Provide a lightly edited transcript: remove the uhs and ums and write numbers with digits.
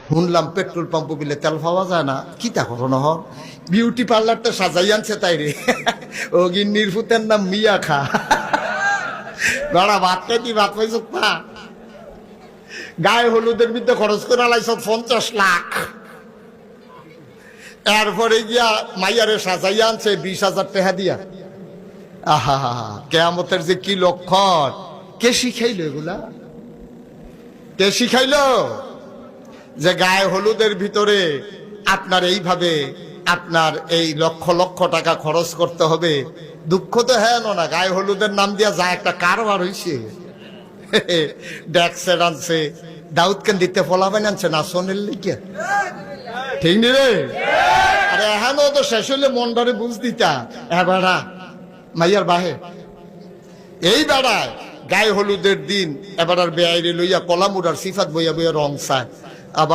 শুনলাম petrol pump বিলে তেল পাওয়া যায় না, কি তা ঘটনা হ? বিউটি পার্লারটা সাজাই আনছে তাই রে। ও গিন্নির ফুতের নাম মিয়া খা। গড়া ভাত খাইতি, ভাত পাইছ না? গায়ে হলুদের ভিতরে খরচ করে আলাইছ 50 লাখ। এরপরে গিয়া মাইয়ারে সাজাইয়া আনছে 20,000 টাকা দিয়া। আহা, কেয়ামতের যে কি লক্ষণ! কে শিখাইলো এগুলা? কে শিখাইলো যে গায়ে হলুদের ভিতরে আপনার এইভাবে আপনার এই লক্ষ লক্ষ টাকা খরচ করতে হবে? দুঃখ তো হ্যাঁ না, গায়ে হলুদের নাম দিয়া যা একটা কারবার হইছে। ড্যাক্সের আনছে, দাউদ কেন দিতে ফলাবেন আনছে না শোনের লিখে, ঠিক নি রে? আরে এখানেও তো শেষ হইলে মনটারে বুঝ দিতা। বেড়া মাইয়ার বাহে এই বেড়ায় গায়ে হলুদের দিন এবার আর বেআইরে লইয়া কলামুড়ার সিফাত বইয়া বইয়া রং চায়।